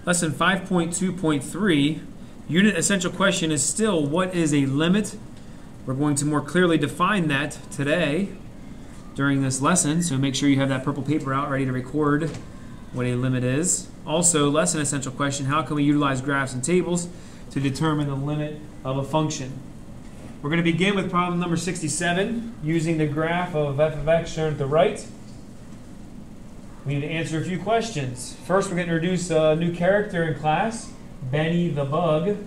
Lesson 5.2.3, unit essential question is still, what is a limit? We're going to more clearly define that today during this lesson, so make sure you have that purple paper out ready to record what a limit is. Also, lesson essential question, how can we utilize graphs and tables to determine the limit of a function? We're going to begin with problem number 67, using the graph of f of x shown at the right. We need to answer a few questions. First, we're going to introduce a new character in class, Benny the Bug.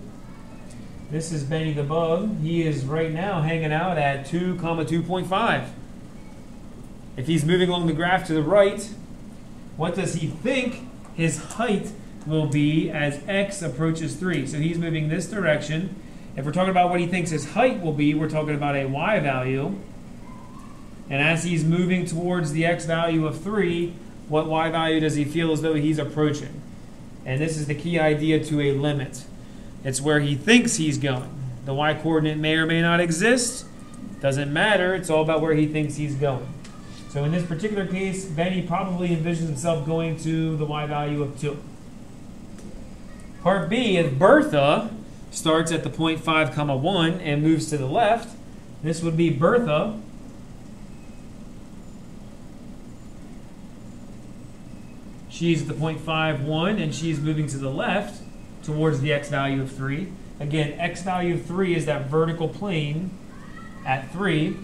This is Benny the Bug. He is right now hanging out at 2, 2.5. If he's moving along the graph to the right, what does he think his height will be as x approaches 3? So he's moving this direction. If we're talking about what he thinks his height will be, we're talking about a y value. And as he's moving towards the x value of 3, what y value does he feel as though he's approaching? And this is the key idea to a limit. It's where he thinks he's going. The y coordinate may or may not exist. Doesn't matter. It's all about where he thinks he's going. So in this particular case, Benny probably envisions himself going to the y value of 2. Part B, if Bertha starts at the point 5, 1 and moves to the left, this would be Bertha. She's at the point 5, 1, and she's moving to the left towards the x value of 3. Again, x value of 3 is that vertical plane at 3.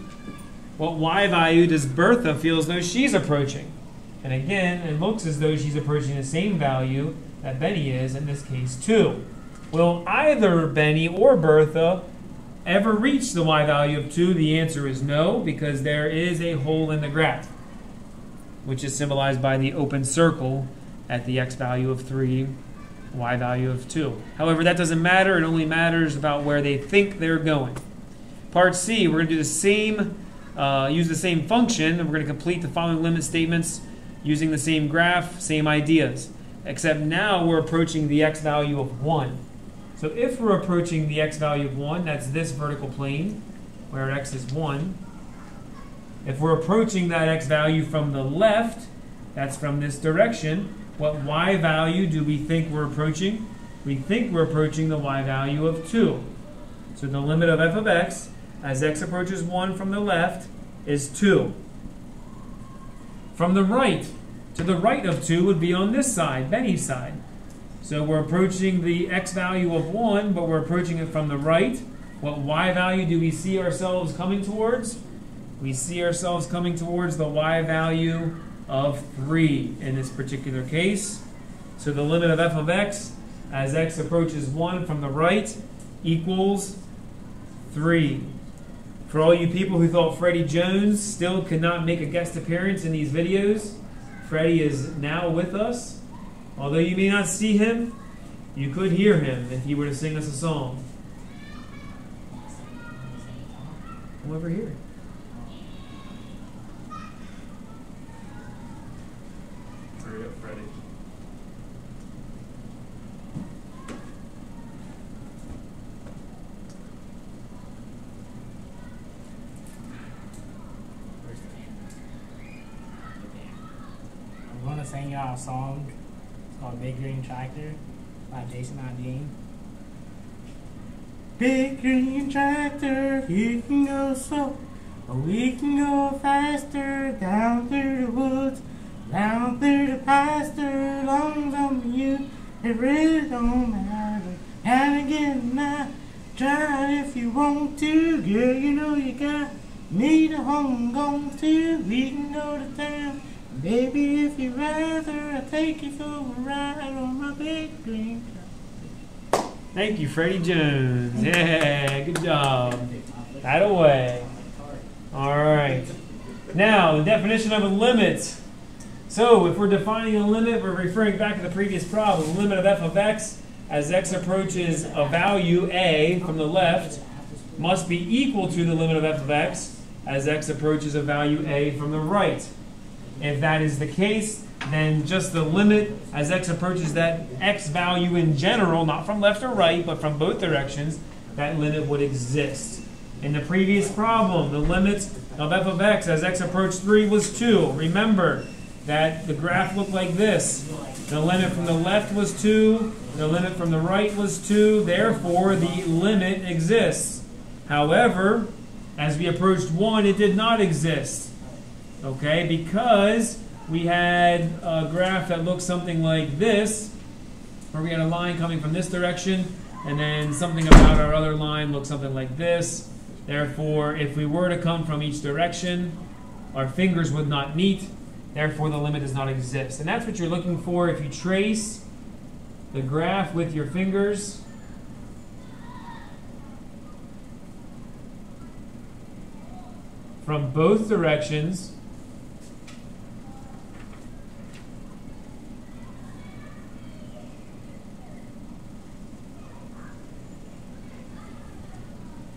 What y value does Bertha feel as though she's approaching? And again, it looks as though she's approaching the same value that Benny is, in this case 2. Will either Benny or Bertha ever reach the y value of 2? The answer is no, because there is a hole in the graph, which is symbolized by the open circle at the x value of 3, y value of 2. However, that doesn't matter. It only matters about where they think they're going. Part C, we're going to do the same, use the same function, and we're going to complete the following limit statements using the same graph, same ideas. Except now we're approaching the x value of 1. So if we're approaching the x value of 1, that's this vertical plane, where x is 1. If we're approaching that x value from the left, that's from this direction, what y value do we think we're approaching? We think we're approaching the y value of 2. So the limit of f of x, as x approaches 1 from the left, is 2. From the right, to the right of 2 would be on this side, Benny's side. So we're approaching the x value of 1, but we're approaching it from the right. What y value do we see ourselves coming towards? We see ourselves coming towards the y value of 3 in this particular case. So the limit of f of x as x approaches 1 from the right equals 3. For all you people who thought Freddie Jones still could not make a guest appearance in these videos, Freddie is now with us. Although you may not see him, you could hear him if he were to sing us a song. Come over here. Hurry up, Freddie. I'm going to sing y'all a song. It's called Big Green Tractor by Jason Aldean. Big green tractor, you can go slow, or we can go faster, down through the woods, down through the pasture, long on you, it really don't matter. And again, I try it if you want to, girl, you know you got me to home, gone to, we can go to town. Baby, if you'd rather, I'll take you for a ride on my big green tractor. Thank you, Freddie Jones. Yeah, good job. That away. All right. Now, the definition of a limit. So, if we're defining a limit, we're referring back to the previous problem. The limit of f of x as x approaches a value a from the left must be equal to the limit of f of x as x approaches a value a from the right. If that is the case, then just the limit as x approaches that x value in general, not from left or right, but from both directions, that limit would exist. In the previous problem, the limit of f of x as x approached 3 was 2. Remember, that the graph looked like this. The limit from the left was 2, the limit from the right was 2, therefore the limit exists. However, as we approached 1, it did not exist. Okay, because we had a graph that looked something like this, where we had a line coming from this direction, and then something about our other line looked something like this. Therefore, if we were to come from each direction, our fingers would not meet. Therefore, the limit does not exist. And that's what you're looking for if you trace the graph with your fingers. From both directions.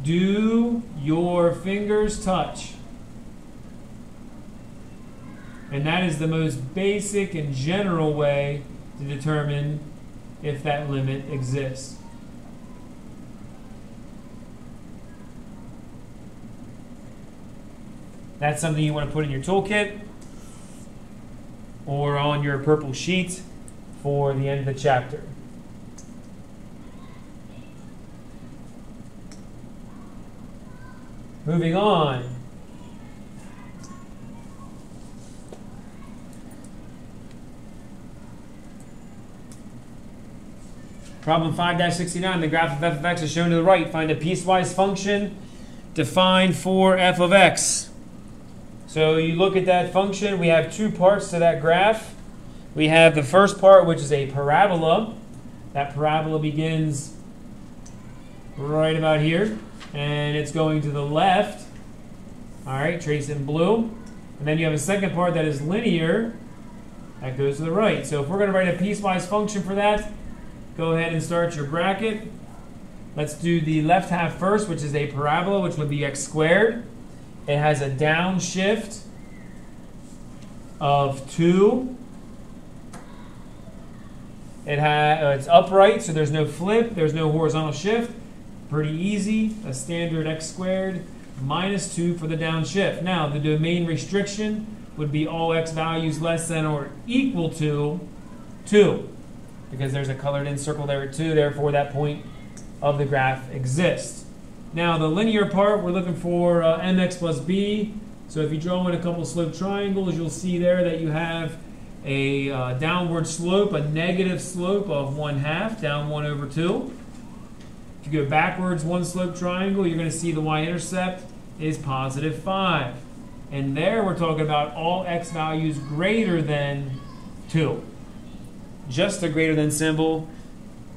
Do your fingers touch? And that is the most basic and general way to determine if that limit exists. That's something you want to put in your toolkit or on your purple sheet for the end of the chapter. Moving on. Problem 5-69, the graph of f of x is shown to the right. Find a piecewise function defined for f of x. So you look at that function, we have two parts to that graph. We have the first part, which is a parabola. That parabola begins right about here, and it's going to the left. All right, trace in blue. And then you have a second part that is linear. That goes to the right. So if we're going to write a piecewise function for that, go ahead and start your bracket. Let's do the left half first, which is a parabola, which would be x squared. It has a downshift of 2. It's upright, so there's no flip, there's no horizontal shift. Pretty easy, a standard x squared minus 2 for the downshift. Now, the domain restriction would be all x values less than or equal to 2, because there's a colored in circle there at 2, therefore that point of the graph exists. Now, the linear part, we're looking for mx plus b. So if you draw in a couple slope triangles, you'll see there that you have a downward slope, a negative slope of 1/2, down 1 over 2. If you go backwards one slope triangle, you're going to see the y-intercept is positive 5. And there we're talking about all x values greater than 2. Just a greater than symbol,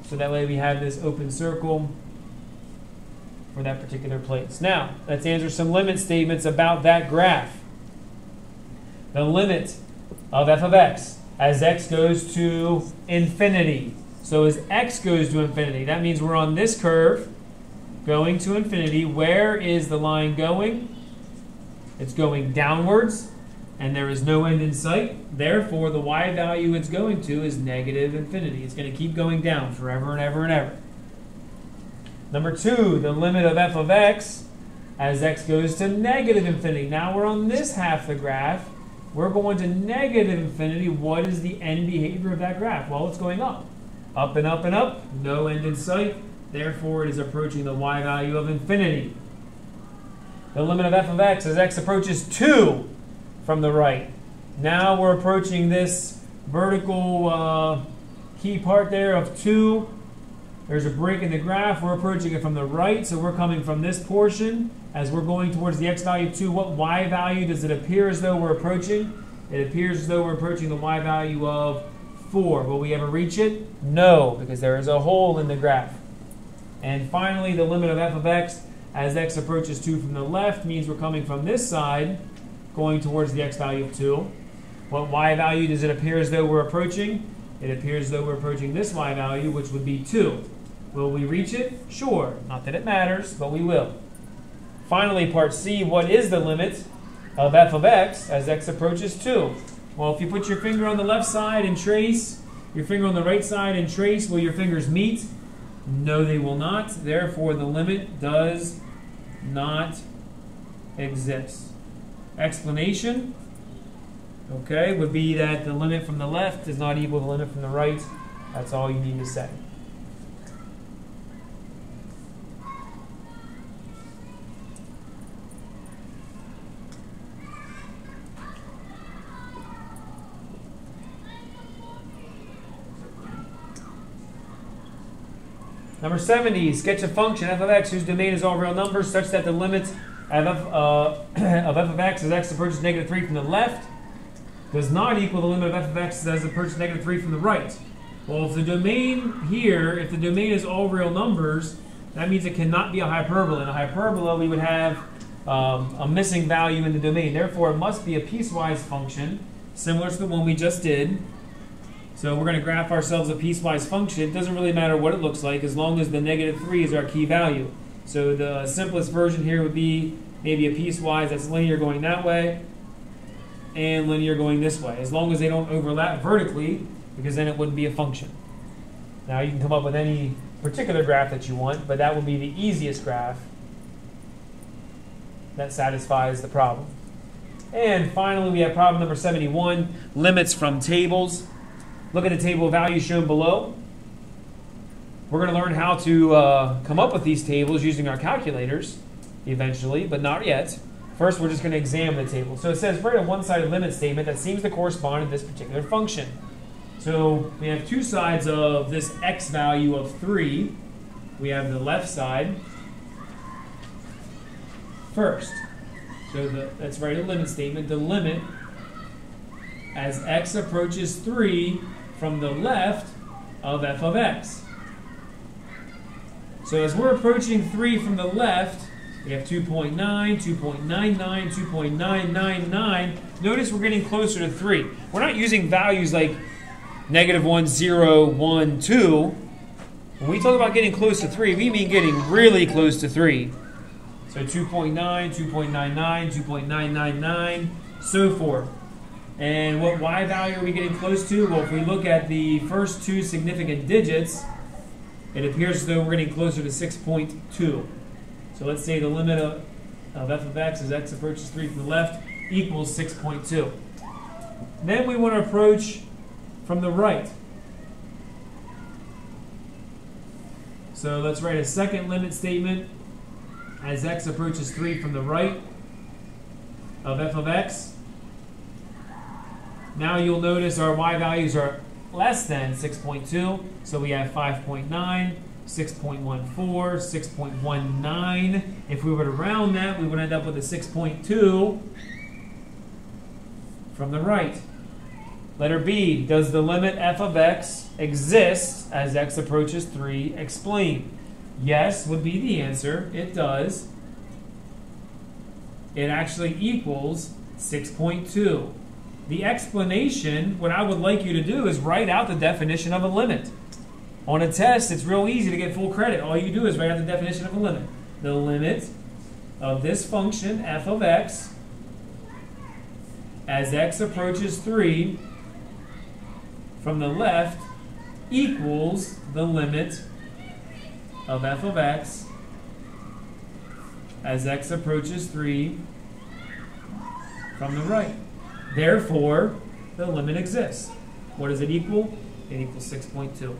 so that way we have this open circle for that particular place. Now, let's answer some limit statements about that graph. The limit of f of x as x goes to infinity. So as x goes to infinity, that means we're on this curve going to infinity. Where is the line going? It's going downwards, and there is no end in sight. Therefore, the y value it's going to is negative infinity. It's going to keep going down forever and ever and ever. Number 2, the limit of f of x as x goes to negative infinity. Now we're on this half of the graph. We're going to negative infinity. What is the end behavior of that graph? Well, it's going up. Up and up and up. No end in sight. Therefore, it is approaching the y value of infinity. The limit of f of x as x approaches 2 from the right. Now we're approaching this vertical key part there of 2. There's a break in the graph. We're approaching it from the right, so we're coming from this portion. As we're going towards the x value of 2, what y value does it appear as though we're approaching? It appears as though we're approaching the y value of 4. Will we ever reach it? No, because there is a hole in the graph. And finally, the limit of f of x as x approaches 2 from the left means we're coming from this side, going towards the x value of 2. What y value does it appear as though we're approaching? It appears as though we're approaching this y value, which would be 2. Will we reach it? Sure. Not that it matters, but we will. Finally, part C, what is the limit of f of x as x approaches 2? Well, if you put your finger on the left side and trace, your finger on the right side and trace, will your fingers meet? No, they will not. Therefore, the limit does not exist. Explanation. okay, would be that the limit from the left is not equal to the limit from the right. That's all you need to say. Number 70, sketch a function f of x whose domain is all real numbers such that the limit of f of x as x approaches negative 3 from the left does not equal the limit of f of x as it approaches negative 3 from the right. Well, if the domain here, if the domain is all real numbers, that means it cannot be a hyperbola. In a hyperbola, we would have a missing value in the domain. Therefore, it must be a piecewise function, similar to the one we just did. So we're going to graph ourselves a piecewise function. It doesn't really matter what it looks like as long as the negative 3 is our key value. So the simplest version here would be maybe a piecewise that's linear going that way and linear going this way, as long as they don't overlap vertically, because then it wouldn't be a function. Now you can come up with any particular graph that you want, but that would be the easiest graph that satisfies the problem. And finally, we have problem number 71, limits from tables. Look at the table of values shown below. We're going to learn how to come up with these tables using our calculators eventually, but not yet. First, we're just going to examine the table. So it says write a one-sided limit statement that seems to correspond to this particular function. So we have two sides of this x value of 3. We have the left side first. So let's write a limit statement. The limit as x approaches 3 from the left of f of x. So as we're approaching 3 from the left, we have 2.9, 2.99, 2.999. Notice we're getting closer to 3. We're not using values like -1, 0, 1, 2. When we talk about getting close to 3, we mean getting really close to 3. So 2.9, 2.99, 2.999, so forth. And what y value are we getting close to? Well, if we look at the first two significant digits, it appears as though we're getting closer to 6.2. So let's say the limit of f of x as x approaches 3 from the left equals 6.2. Then we want to approach from the right. So let's write a second limit statement as x approaches 3 from the right of f of x. Now you'll notice our y values are less than 6.2, so we have 5.9, 6.14, 6.19. If we were to round that, we would end up with a 6.2 from the right. Letter B, does the limit f of x exist as x approaches 3? Explain. Yes would be the answer. It does. It actually equals 6.2. The explanation, what I would like you to do is write out the definition of a limit. On a test, it's real easy to get full credit. All you do is write out the definition of a limit. The limit of this function, f of x, as x approaches 3 from the left equals the limit of f of x as x approaches 3 from the right. Therefore, the limit exists. What does it equal? It equals 6.2.